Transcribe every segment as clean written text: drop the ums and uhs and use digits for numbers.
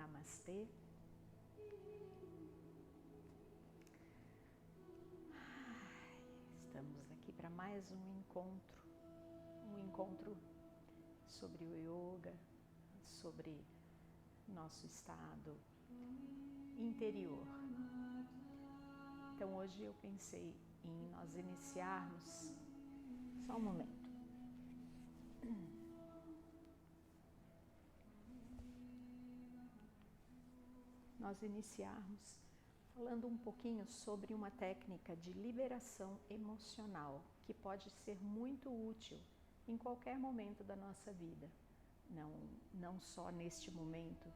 Namastê. Estamos aqui para mais um encontro sobre o yoga, sobre nosso estado interior. Então hoje eu pensei em nós iniciarmos, só um momento. Nós iniciarmos falando um pouquinho sobre uma técnica de liberação emocional que pode ser muito útil em qualquer momento da nossa vida, não só neste momento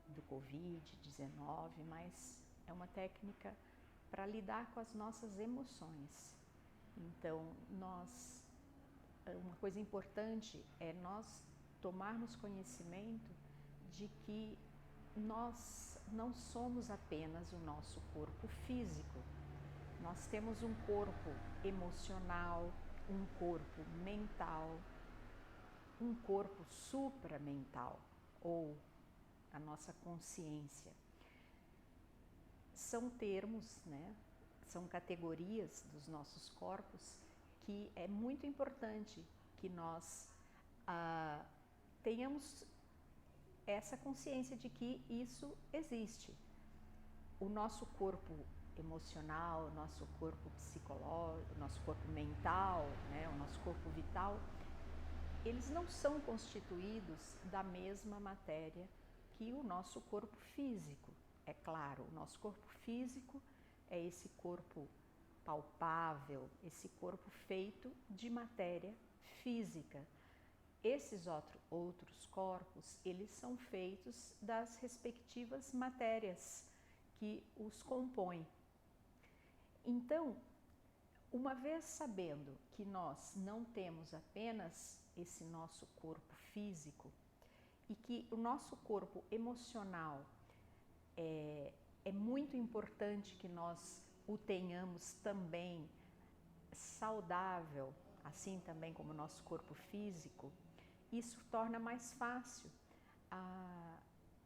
do Covid-19, mas é uma técnica para lidar com as nossas emoções. Então, uma coisa importante é nós tomarmos conhecimento de que nós não somos apenas o nosso corpo físico. Nós temos um corpo emocional, um corpo mental, um corpo supramental, ou a nossa consciência. São termos, são categorias dos nossos corpos que é muito importante que nós tenhamos essa consciência de que isso existe. O nosso corpo emocional, o nosso corpo psicológico, o nosso corpo mental, o nosso corpo vital, eles não são constituídos da mesma matéria que o nosso corpo físico. É claro, o nosso corpo físico é esse corpo palpável, esse corpo feito de matéria física. Esses outros corpos, eles são feitos das respectivas matérias que os compõem. Então, uma vez sabendo que nós não temos apenas esse nosso corpo físico e que o nosso corpo emocional é muito importante que nós o tenhamos também saudável, assim também como o nosso corpo físico, isso torna mais fácil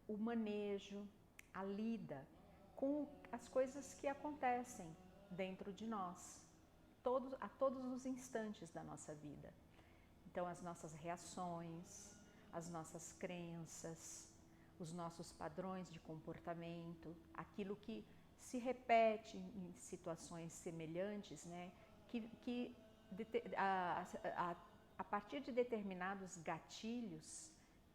o manejo, a lida com as coisas que acontecem dentro de nós, a todos os instantes da nossa vida. Então, as nossas reações, as nossas crenças, os nossos padrões de comportamento, aquilo que se repete em situações semelhantes, que a partir de determinados gatilhos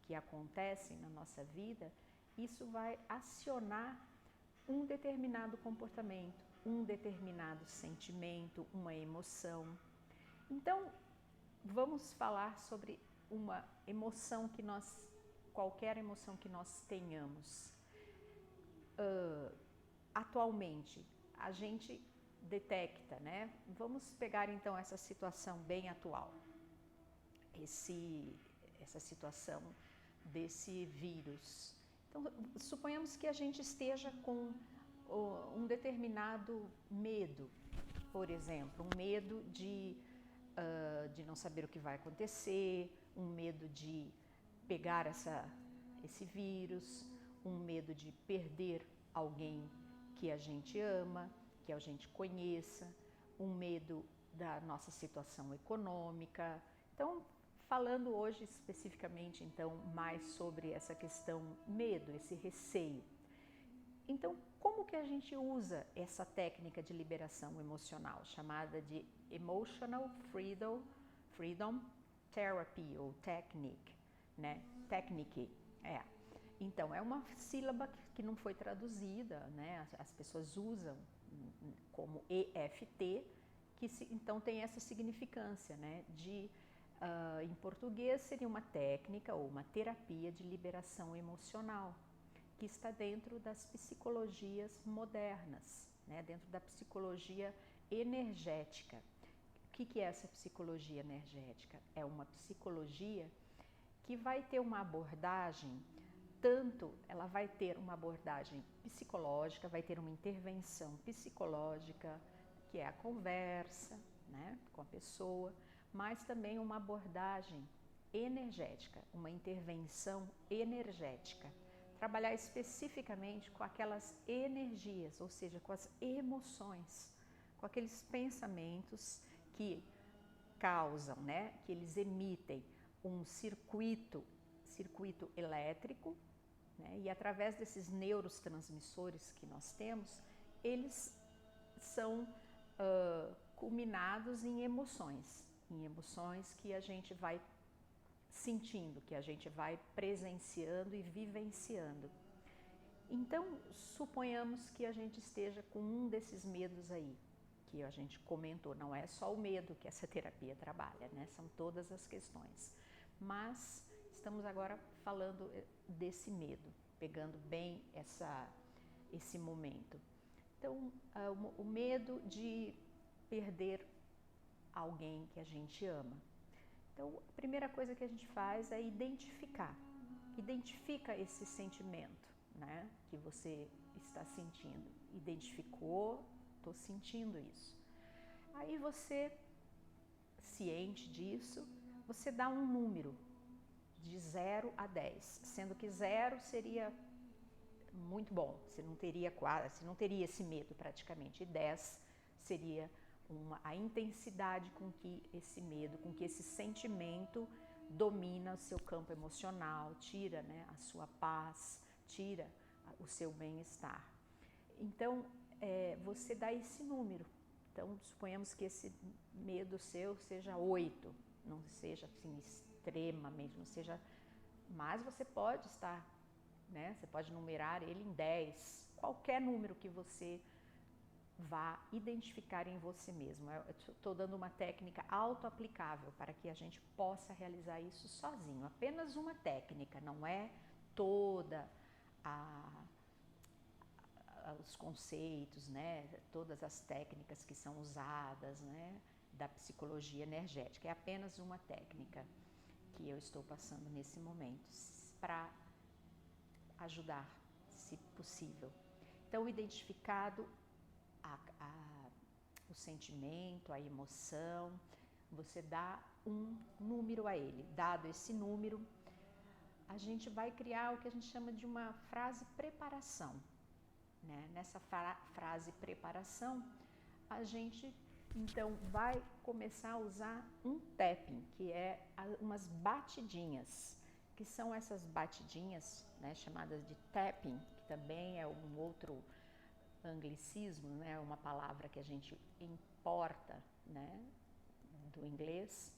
que acontecem na nossa vida, isso vai acionar um determinado comportamento, um determinado sentimento, uma emoção. Então, vamos falar sobre uma emoção qualquer emoção que nós tenhamos. Atualmente, a gente detecta, Vamos pegar então essa situação bem atual, essa situação desse vírus. Então, suponhamos que a gente esteja com um determinado medo, por exemplo, um medo de não saber o que vai acontecer, um medo de pegar esse vírus, um medo de perder alguém que a gente ama, que a gente conheça, um medo da nossa situação econômica. Então, falando hoje especificamente, então, mais sobre essa questão medo, esse receio. Então, como que a gente usa essa técnica de liberação emocional, chamada de Emotional Freedom Therapy, ou Technique, Technique, Então, é uma sílaba que não foi traduzida, As pessoas usam como EFT, que então tem essa significância, em português seria uma técnica ou uma terapia de liberação emocional, que está dentro das psicologias modernas, dentro da psicologia energética. O que é essa psicologia energética? É uma psicologia que vai ter uma abordagem, ela vai ter uma abordagem psicológica, vai ter uma intervenção psicológica, que é a conversa, com a pessoa, mas também uma abordagem energética, uma intervenção energética, trabalhar especificamente com aquelas energias, ou seja, com as emoções, com aqueles pensamentos que causam, né, que eles emitem um circuito elétrico, né, e através desses neurotransmissores que nós temos, eles são culminados em emoções que a gente vai sentindo, que a gente vai presenciando e vivenciando. Então, suponhamos que a gente esteja com um desses medos aí, que a gente comentou, não é só o medo que essa terapia trabalha, né? São todas as questões. Mas estamos agora falando desse medo, pegando bem esse momento. Então, o medo de perder alguém que a gente ama. Então, a primeira coisa que a gente faz é identifica esse sentimento, né, que você está sentindo. Identificou, estou sentindo isso. Aí você, ciente disso, você dá um número de 0 a 10, sendo que 0 seria muito bom, você não teria esse medo praticamente, e 10 seria a intensidade com que esse medo, com que esse sentimento domina o seu campo emocional, tira, né, a sua paz, tira o seu bem-estar. Então, você dá esse número. Então, suponhamos que esse medo seu seja 8, não seja assim extremamente, não seja, mas você pode estar, né, você pode numerar ele em 10, qualquer número que você vá identificar em você mesmo. Eu estou dando uma técnica auto-aplicável para que a gente possa realizar isso sozinho. Apenas uma técnica, não é toda os conceitos, né? Todas as técnicas que são usadas, né, da psicologia energética. É apenas uma técnica que eu estou passando nesse momento para ajudar, se possível. Então, identificado o sentimento, a emoção, você dá um número a ele. Dado esse número, a gente vai criar o que a gente chama de uma frase preparação, né? Nessa frase preparação, a gente então vai começar a usar um tapping, que é umas batidinhas, que são essas batidinhas, né, chamadas de tapping, que também é um outro anglicismo, né, uma palavra que a gente importa, né, do inglês.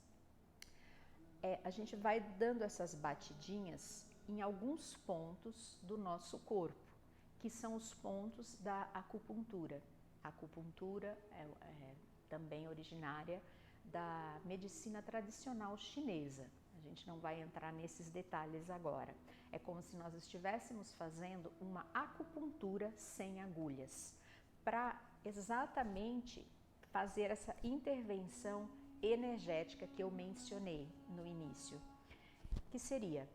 A gente vai dando essas batidinhas em alguns pontos do nosso corpo, que são os pontos da acupuntura. A acupuntura é também originária da medicina tradicional chinesa. A gente não vai entrar nesses detalhes agora. É como se nós estivéssemos fazendo uma acupuntura sem agulhas, para exatamente fazer essa intervenção energética que eu mencionei no início, que seria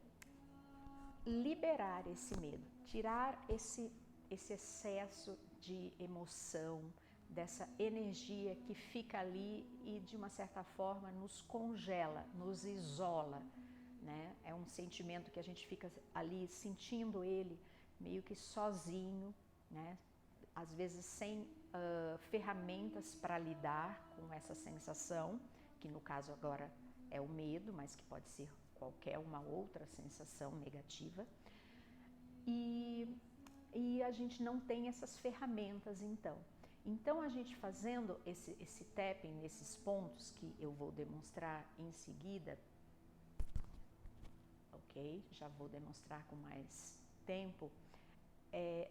liberar esse medo, tirar esse excesso de emoção, dessa energia que fica ali e de uma certa forma nos congela, nos isola, né? É um sentimento que a gente fica ali sentindo ele meio que sozinho, né? Às vezes sem ferramentas para lidar com essa sensação, que no caso agora é o medo, mas que pode ser qualquer uma outra sensação negativa. E a gente não tem essas ferramentas então. Então, a gente fazendo esse tapping nesses pontos, que eu vou demonstrar em seguida, ok? Já vou demonstrar com mais tempo,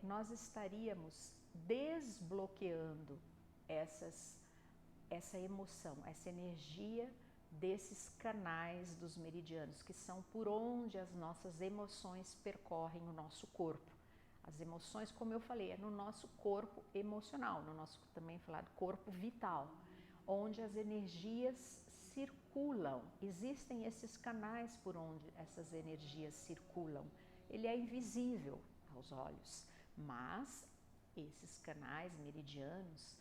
nós estaríamos desbloqueando essa emoção, essa energia desses canais dos meridianos, que são por onde as nossas emoções percorrem o nosso corpo. As emoções, como eu falei, é no nosso corpo emocional, no nosso também falado corpo vital, onde as energias circulam. Existem esses canais por onde essas energias circulam. Ele é invisível aos olhos, mas esses canais meridianos,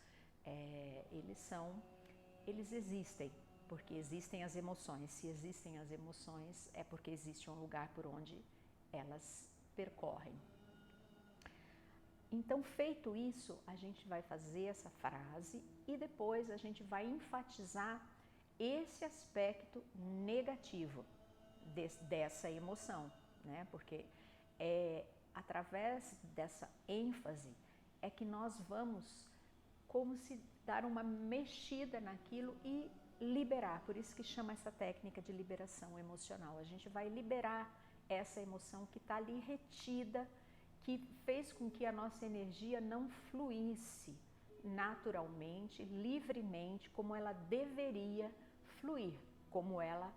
eles existem, porque existem as emoções. Se existem as emoções, é porque existe um lugar por onde elas percorrem. Então, feito isso, a gente vai fazer essa frase e depois a gente vai enfatizar esse aspecto negativo dessa emoção, né? Porque é através dessa ênfase é que nós vamos como se dar uma mexida naquilo e liberar. Por isso que chama essa técnica de liberação emocional. A gente vai liberar essa emoção que está ali retida, que fez com que a nossa energia não fluísse naturalmente, livremente, como ela deveria fluir, como ela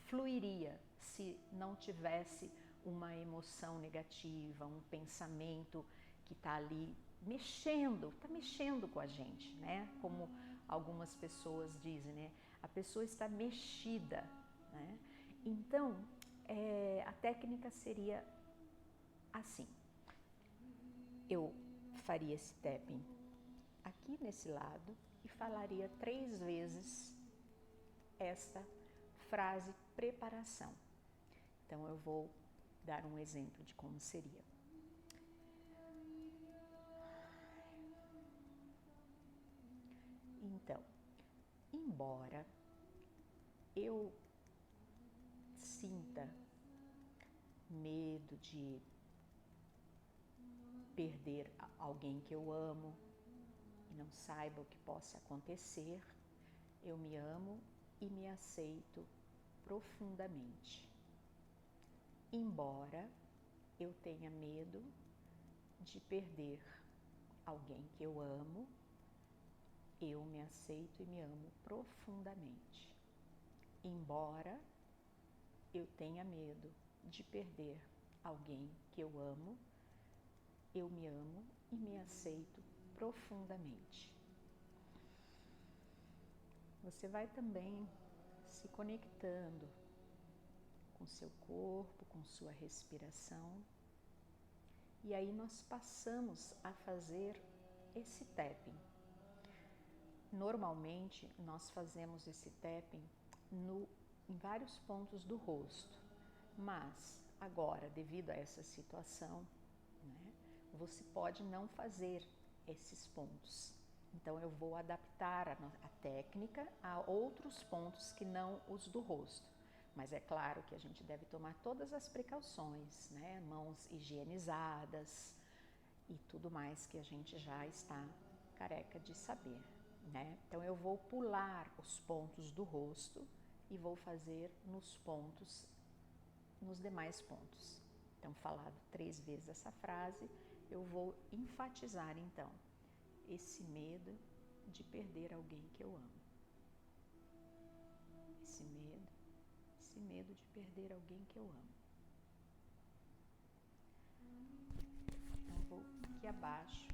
fluiria se não tivesse uma emoção negativa, um pensamento que está ali está mexendo com a gente, né? Como algumas pessoas dizem, né? A pessoa está mexida, né? Então, a técnica seria assim. Eu faria esse tapping aqui nesse lado e falaria 3 vezes esta frase preparação. Então, eu vou dar um exemplo de como seria. Então, embora eu sinta medo de perder alguém que eu amo e não saiba o que possa acontecer, eu me amo e me aceito profundamente. Embora eu tenha medo de perder alguém que eu amo, eu me aceito e me amo profundamente. Embora eu tenha medo de perder alguém que eu amo, eu me amo e me aceito profundamente. Você vai também se conectando com seu corpo, com sua respiração. E aí nós passamos a fazer esse tapping. Normalmente nós fazemos esse tapping em vários pontos do rosto, mas agora, devido a essa situação, né, você pode não fazer esses pontos. Então eu vou adaptar a técnica a outros pontos que não os do rosto. Mas é claro que a gente deve tomar todas as precauções, né? Mãos higienizadas e tudo mais que a gente já está careca de saber, né? Então eu vou pular os pontos do rosto e vou fazer nos demais pontos. Então, falado 3 vezes essa frase, eu vou enfatizar então esse medo de perder alguém que eu amo. Esse medo de perder alguém que eu amo. Então, vou aqui abaixo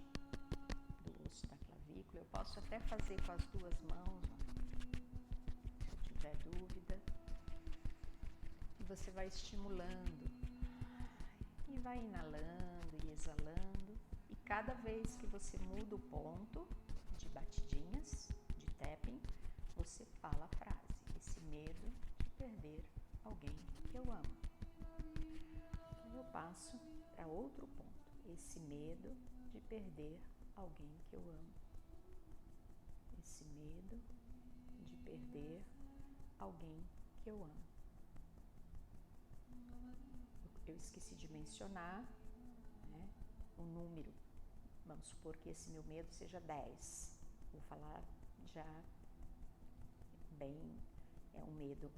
do osso da clavícula. Eu posso até fazer com as 2 mãos, ó, se tiver dúvida. E você vai estimulando e vai inalando e exalando. E cada vez que você muda o ponto de batidinhas, de tapping, você fala a frase: esse medo de perder alguém que eu amo. Eu passo para outro ponto: esse medo de perder alguém que eu amo. Esse medo de perder alguém que eu amo. Eu esqueci de mencionar, né, o número. Vamos supor que esse meu medo seja 10. Vou falar já bem, é um medo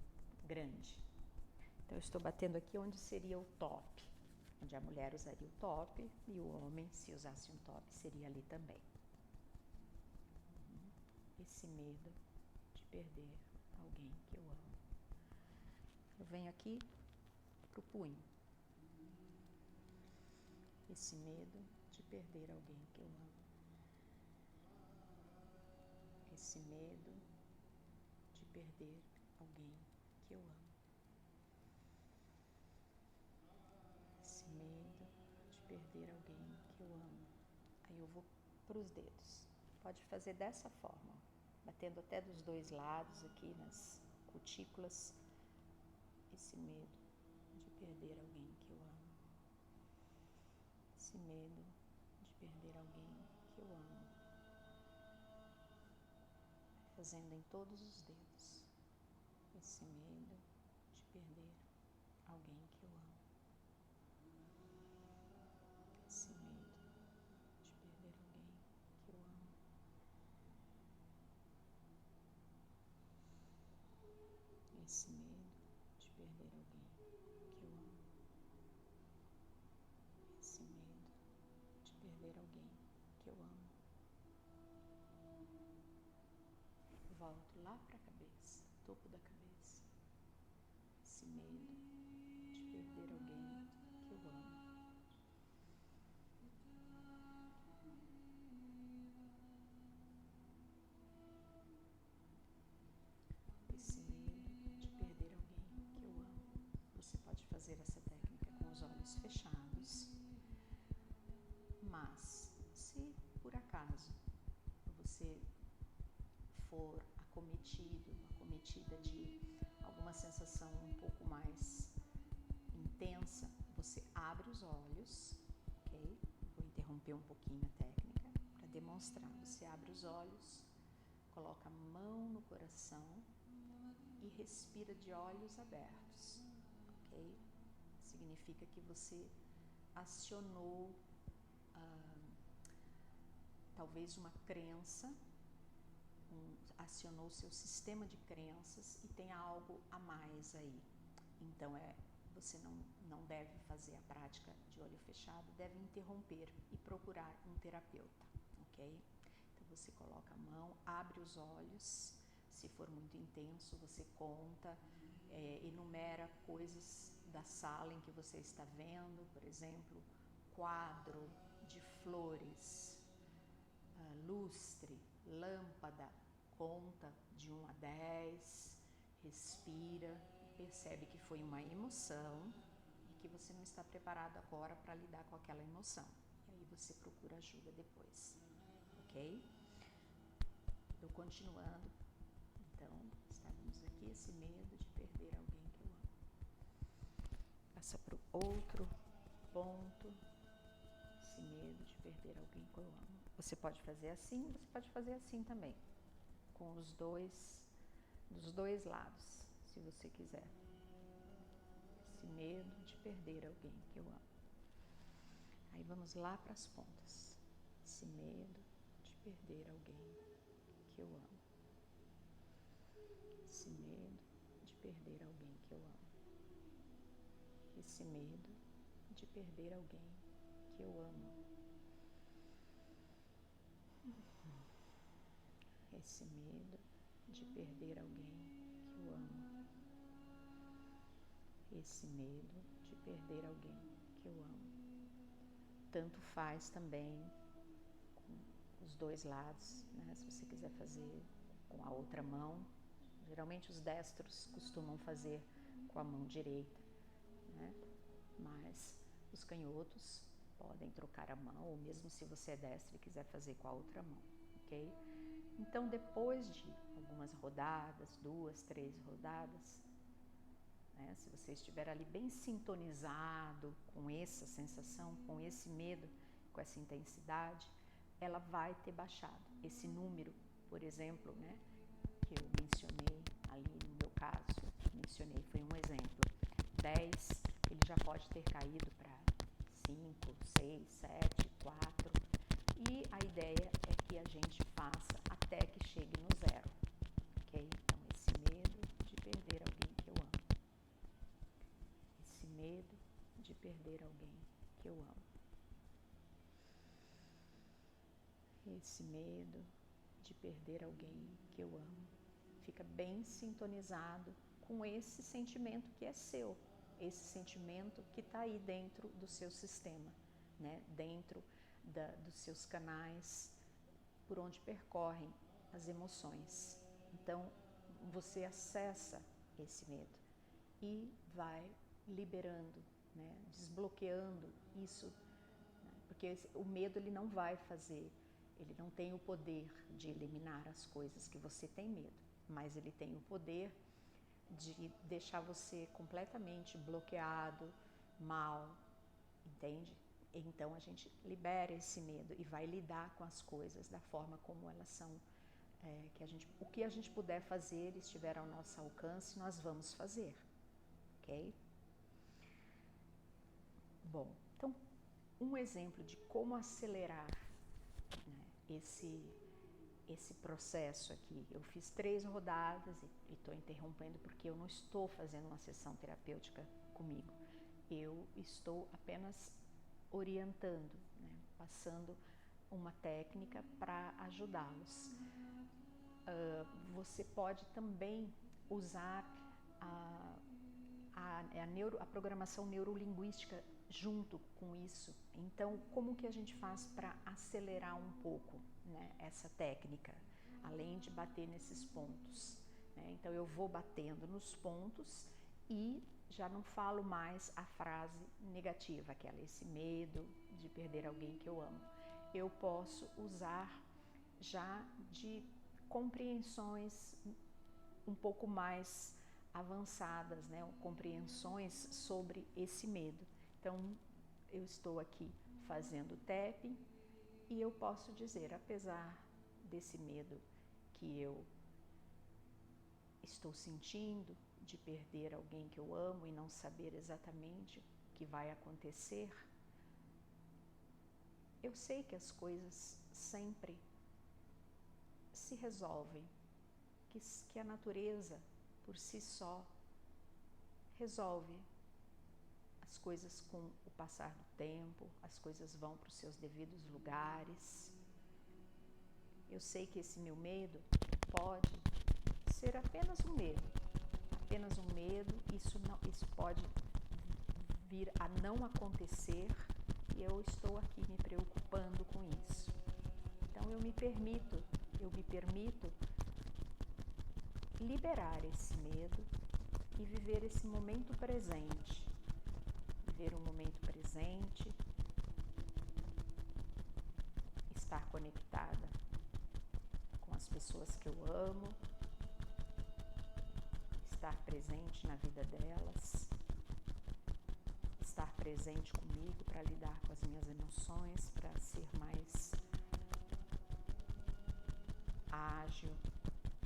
grande. Então, eu estou batendo aqui onde seria o top, onde a mulher usaria o top e o homem, se usasse um top, seria ali também. Esse medo de perder alguém que eu amo. Eu venho aqui pro punho. Esse medo de perder alguém que eu amo. Esse medo de perder alguém que eu amo. Esse medo de perder alguém que eu amo. Aí eu vou para os dedos. Pode fazer dessa forma, batendo até dos 2 lados aqui nas cutículas. Esse medo de perder alguém que eu amo. esse medo de perder alguém que eu amo, fazendo em todos os dedos, esse medo de perder alguém que eu amo, esse medo de perder alguém que eu amo, esse medo de perder alguém que eu amo, esse medo de perder alguém que eu amo. Volto lá para a cabeça, topo da cabeça, esse medo de perder alguém que eu amo. Esse medo de perder alguém que eu amo. Você pode fazer essa técnica com os olhos fechados, mas se por acaso você for acometida de alguma sensação um pouco mais intensa, você abre os olhos, ok? Vou interromper um pouquinho a técnica para demonstrar. Você abre os olhos, coloca a mão no coração e respira de olhos abertos, ok? Significa que você acionou talvez uma crença, acionou seu sistema de crenças e tem algo a mais aí. Então você não deve fazer a prática de olho fechado, deve interromper e procurar um terapeuta, ok? Então você coloca a mão, abre os olhos, se for muito intenso você conta, enumera coisas da sala em que você está vendo, por exemplo, quadro de flores, lustre, lâmpada, conta de 1 a 10, respira, percebe que foi uma emoção e que você não está preparado agora para lidar com aquela emoção. E aí você procura ajuda depois, ok? Eu continuando, então, estávamos aqui, esse medo de perder alguém que eu amo. Passa para o outro ponto, esse medo de perder alguém que eu amo. Você pode fazer assim, você pode fazer assim também, com dos dois lados, se você quiser. Esse medo de perder alguém que eu amo. Aí vamos lá para as pontas. Esse medo de perder alguém que eu amo. Esse medo de perder alguém que eu amo. Esse medo de perder alguém que eu amo. Esse medo de perder alguém que eu amo. Esse medo de perder alguém que eu amo. Tanto faz também com os dois lados, né? Se você quiser fazer com a outra mão, geralmente os destros costumam fazer com a mão direita, né? Mas os canhotos podem trocar a mão, ou mesmo se você é destro e quiser fazer com a outra mão, ok? Então, depois de algumas rodadas, 2, 3 rodadas, né, se você estiver ali bem sintonizado com essa sensação, com esse medo, com essa intensidade, ela vai ter baixado. Esse número, por exemplo, né, que eu mencionei ali no meu caso, foi um exemplo, 10, ele já pode ter caído para 5, 6, 7, 4, e a ideia é que a gente faça até que chegue no 0, ok? Então, esse medo de perder alguém que eu amo. Esse medo de perder alguém que eu amo. Esse medo de perder alguém que eu amo. Fica bem sintonizado com esse sentimento que é seu, esse sentimento que está aí dentro do seu sistema, né? Dentro dos seus canais por onde percorrem as emoções. Então, você acessa esse medo e vai liberando, né? Desbloqueando isso, né? Porque o medo ele não vai fazer, ele não tem o poder de eliminar as coisas que você tem medo, mas ele tem o poder de deixar você completamente bloqueado, mal, entende? Então a gente libera esse medo e vai lidar com as coisas da forma como elas são, o que a gente puder fazer, estiver ao nosso alcance, nós vamos fazer, ok? Bom, então um exemplo de como acelerar, né, esse processo aqui. Eu fiz 3 rodadas e estou interrompendo porque eu não estou fazendo uma sessão terapêutica comigo. Eu estou apenas orientando, né, passando uma técnica para ajudá-los. Você pode também usar a programação neurolinguística junto com isso. Então, como que a gente faz para acelerar um pouco, né, essa técnica, além de bater nesses pontos, né? Então, eu vou batendo nos pontos e já não falo mais a frase negativa, esse medo de perder alguém que eu amo. Eu posso usar já de compreensões um pouco mais avançadas, né? Compreensões sobre esse medo. Então, eu estou aqui fazendo tapping e eu posso dizer, apesar desse medo que eu estou sentindo de perder alguém que eu amo e não saber exatamente o que vai acontecer, eu sei que as coisas sempre se resolvem, que a natureza por si só resolve as coisas com o passar do tempo, as coisas vão para os seus devidos lugares. Eu sei que esse meu medo pode ser apenas um medo, isso pode vir a não acontecer e eu estou aqui me preocupando com isso. Então eu me permito liberar esse medo e viver esse momento presente. Viver um momento presente, estar conectada com as pessoas que eu amo, estar presente na vida delas, estar presente comigo para lidar com as minhas emoções, para ser mais ágil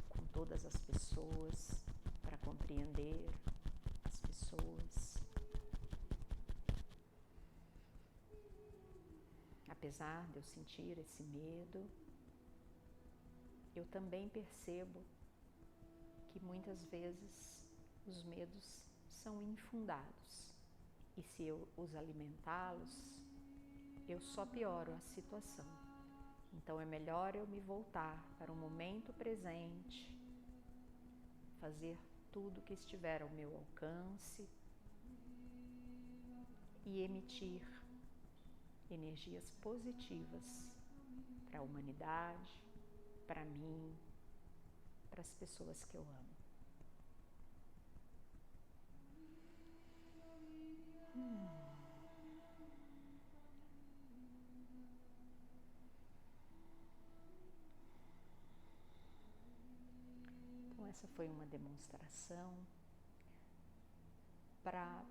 com todas as pessoas, para compreender as pessoas. Apesar de eu sentir esse medo, eu também percebo que muitas vezes os medos são infundados e se eu os alimentá-los, eu só pioro a situação. Então é melhor eu me voltar para o momento presente, fazer tudo que estiver ao meu alcance e emitir energias positivas para a humanidade, para mim, para as pessoas que eu amo. Então essa foi uma demonstração para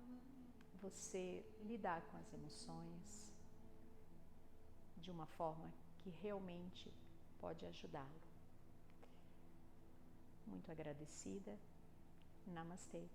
você lidar com as emoções de uma forma que realmente pode ajudá-lo. Muito agradecida. Namastê.